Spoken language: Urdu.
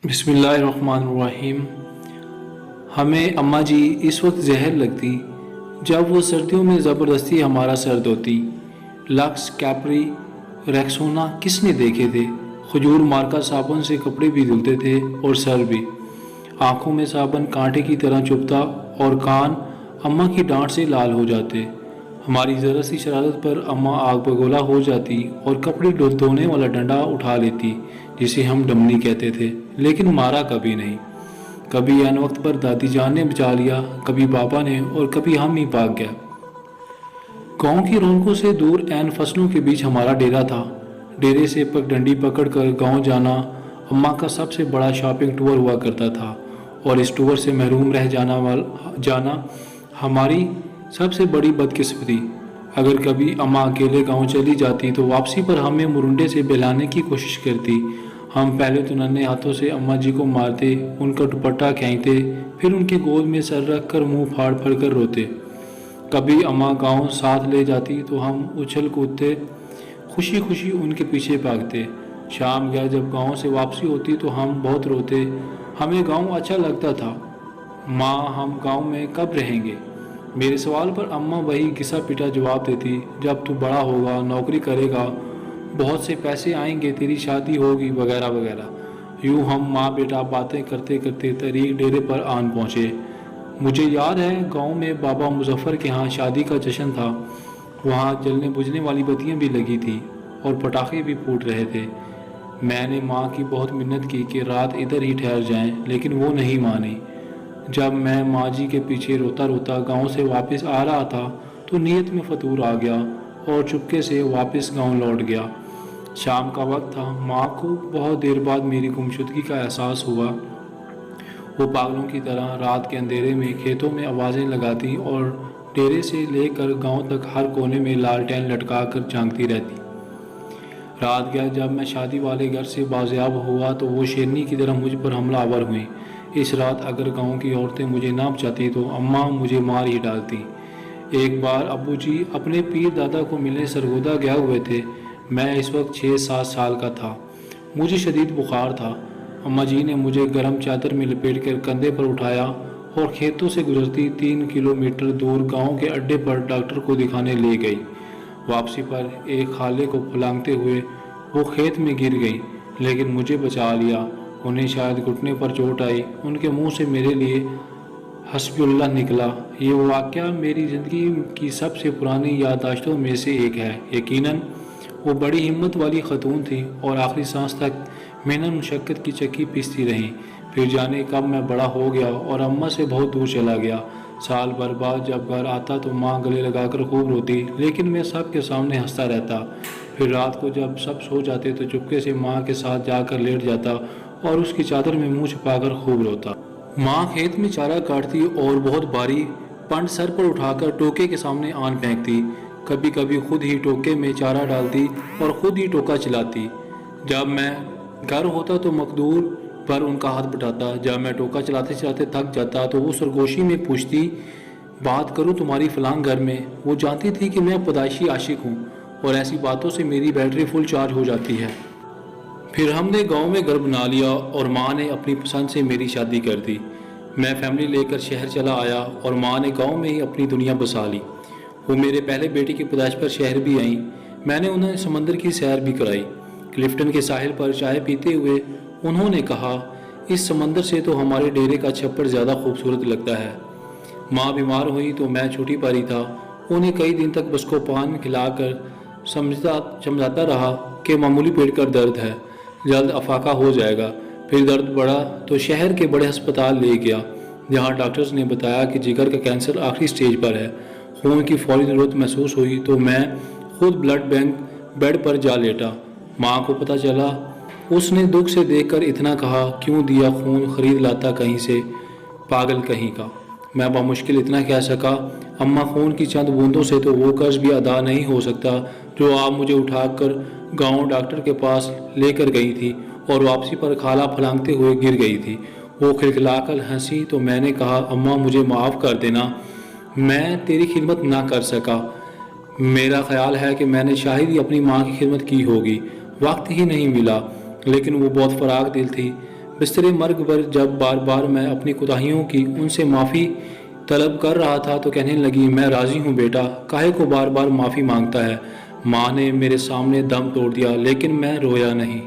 بسم اللہ الرحمن الرحیم۔ ہمیں اماں جی اس وقت زہر لگتی جب وہ سردیوں میں زبردستی ہمارا سر دھوتی۔ لکس، کیپری، ریکسونا کس نے دیکھے تھے؟ کھجور مارکا صابن سے کپڑے بھی دھلتے تھے اور سر بھی۔ آنکھوں میں صابن کانٹے کی طرح چبھتا اور کان اماں کی ڈانٹ سے لال ہو جاتے۔ ہماری ذرا سی شرارت پر اماں آگ بگولا ہو جاتی اور کپڑے دھونے والا ڈنڈا اٹھا لیتی جسے ہم ڈمنی کہتے تھے، لیکن مارا کبھی نہیں۔ کبھی عین وقت پر دادی جان نے بچا لیا، کبھی بابا نے، اور کبھی ہم ہی بھاگ گئے۔ گاؤں کی رونقوں سے دور عین فصلوں کے بیچ ہمارا ڈیرا تھا۔ ڈیرے سے ڈنڈی پکڑ کر گاؤں جانا اماں کا سب سے بڑا شاپنگ ٹور ہوا کرتا تھا، اور اس ٹور سے محروم رہ جانا ہماری سب سے بڑی بدقسمتی۔ اگر کبھی اماں اکیلے گاؤں چلی جاتی تو واپسی پر ہمیں مرنڈے سے بہلانے کی کوشش کرتی۔ ہم پہلے تو ننھے ہاتھوں سے اماں جی کو مارتے، ان کا دوپٹہ کھینچتے، پھر ان کی گود میں سر رکھ کر منہ پھاڑ پھاڑ کر روتے۔ کبھی اماں گاؤں ساتھ لے جاتی تو ہم اچھل کودتے، خوشی خوشی ان کے پیچھے بھاگتے۔ شام یا جب گاؤں سے واپسی ہوتی تو ہم بہت روتے، ہمیں گاؤں اچھا لگتا تھا، ماں ہم گاؤں میں کب رہیں گے؟ میرے سوال پر اماں وہی گھسا پٹا جواب دیتی، جب تو بڑا ہوگا، نوکری کرے گا، بہت سے پیسے آئیں گے، تیری شادی ہوگی، وغیرہ وغیرہ۔ یوں ہم ماں بیٹا باتیں کرتے کرتے طریق ڈیرے پر آن پہنچے۔ مجھے یاد ہے گاؤں میں بابا مظفر کے ہاں شادی کا جشن تھا۔ وہاں جلنے بجھنے والی بتیاں بھی لگی تھیں اور پٹاخے بھی پھوٹ رہے تھے۔ میں نے ماں کی بہت منت کی کہ رات ادھر ہی ٹھہر جائیں، لیکن وہ نہیں مانی۔ جب میں ماں جی کے پیچھے روتا روتا گاؤں سے واپس آ رہا تھا تو نیت میں فطور آ گیا اور چپکے سے واپس گاؤں لوٹ گیا۔ شام کا وقت تھا، ماں کو بہت دیر بعد میری گمشدگی کا احساس ہوا۔ وہ پاگلوں کی طرح رات کے اندھیرے میں کھیتوں میں آوازیں لگاتی اور ڈیرے سے لے کر گاؤں تک ہر کونے میں لالٹین لٹکا کر جھانکتی رہتی۔ رات گیا جب میں شادی والے گھر سے بازیاب ہوا تو وہ شیرنی کی طرح مجھ پر حملہ آور ہوئیں۔ اس رات اگر گاؤں کی عورتیں مجھے نہ بچاتی تو اماں مجھے مار ہی ڈالتی۔ ایک بار ابو جی اپنے پیر دادا کو ملنے سرگودا گیا ہوئے تھے۔ میں اس وقت 6-7 سال کا تھا۔ مجھے شدید بخار تھا۔ اماں جی نے مجھے گرم چادر میں لپیٹ کر کندھے پر اٹھایا اور کھیتوں سے گزرتی 3 کلومیٹر دور گاؤں کے اڈے پر ڈاکٹر کو دکھانے لے گئی۔ واپسی پر ایک خالے کو پھلانگتے ہوئے وہ کھیت میں گر گئی، لیکن مجھے بچا لیا۔ انہیں شاید گھٹنے پر چوٹ آئی۔ ان کے منہ سے میرے لیے حسبی اللہ نکلا۔ یہ واقعہ میری زندگی کی سب سے پرانی یادداشتوں میں سے ایک ہے۔ یقیناً وہ بڑی ہمت والی خاتون تھی اور آخری سانس تک محنت مشقت کی چکی پیستی رہیں۔ پھر جانے کب میں بڑا ہو گیا اور اماں سے بہت دور چلا گیا۔ سال بھر بعد جب گھر آتا تو ماں گلے لگا کر خوب روتی، لیکن میں سب کے سامنے ہنستا رہتا۔ پھر رات کو جب سب سو جاتے تو چپکے سے ماں کے ساتھ جا کر لیٹ جاتا اور اس کی چادر میں منہ چھپا کر خوب روتا۔ ماں کھیت میں چارہ کاٹتی اور بہت بھاری پنڈ سر پر اٹھا کر ٹوکے کے سامنے آن پھینکتی۔ کبھی کبھی خود ہی ٹوکے میں چارہ ڈالتی اور خود ہی ٹوکا چلاتی۔ جب میں گھر ہوتا تو مقدور پر ان کا ہاتھ بٹاتا۔ جب میں ٹوکا چلاتے چلاتے تھک جاتا تو وہ سرگوشی میں پوچھتی، بات کروں تمہاری فلاں گھر میں؟ وہ جانتی تھی کہ میں پیدائشی عاشق ہوں اور ایسی باتوں سے میری بیٹری فل چارج ہو جاتی ہے۔ پھر ہم نے گاؤں میں گھر بنا لیا اور ماں نے اپنی پسند سے میری شادی کر دی۔ میں فیملی لے کر شہر چلا آیا اور ماں نے گاؤں میں ہی اپنی دنیا بسا لی۔ وہ میرے پہلے بیٹے کی پیدائش پر شہر بھی آئیں۔ میں نے انہیں سمندر کی سیر بھی کرائی۔ کلفٹن کے ساحل پر چائے پیتے ہوئے انہوں نے کہا، اس سمندر سے تو ہمارے ڈیرے کا چھپڑ زیادہ خوبصورت لگتا ہے۔ ماں بیمار ہوئی تو میں چھوٹی پاری تھا۔ انہیں کئی دن تک بس کو پان کھلا کر سمجھاتا رہا کہ معمولی پیٹ کا درد ہے، جلد افاقہ ہو جائے گا۔ پھر درد بڑھا تو شہر کے بڑے ہسپتال لے گیا، جہاں ڈاکٹرز نے بتایا کہ جگر کا کینسر آخری سٹیج پر ہے۔ خون کی فوری ضرورت محسوس ہوئی تو میں خود بلڈ بینک بیڈ پر جا لیٹا۔ ماں کو پتہ چلا، اس نے دکھ سے دیکھ کر اتنا کہا، کیوں دیا خون خرید لاتا کہیں سے، پاگل کہیں کا۔ میں بمشکل اتنا کہہ سکا، اماں خون کی چند بوندوں سے تو وہ قرض بھی ادا نہیں ہو سکتا جو آپ مجھے اٹھا کر گاؤں ڈاکٹر کے پاس لے کر گئی تھی اور واپسی پر کھالا پھلانگتے ہوئے گر گئی تھی۔ وہ کھلکھلا کر ہنسی تو میں نے کہا، اماں مجھے معاف کر دینا، میں تیری خدمت نہ کر سکا۔ میرا خیال ہے کہ میں نے شاید ہی اپنی ماں کی خدمت کی ہوگی، وقت ہی نہیں ملا، لیکن وہ بہت فراغ دل تھی۔ بستر مرگ پر جب بار بار میں اپنی کوتاہیوں کی ان سے معافی طلب کر رہا تھا تو کہنے لگی، میں راضی ہوں بیٹا، کاہے کو بار بار معافی مانگتا ہے۔ ماں نے میرے سامنے دم توڑ دیا لیکن میں رویا نہیں۔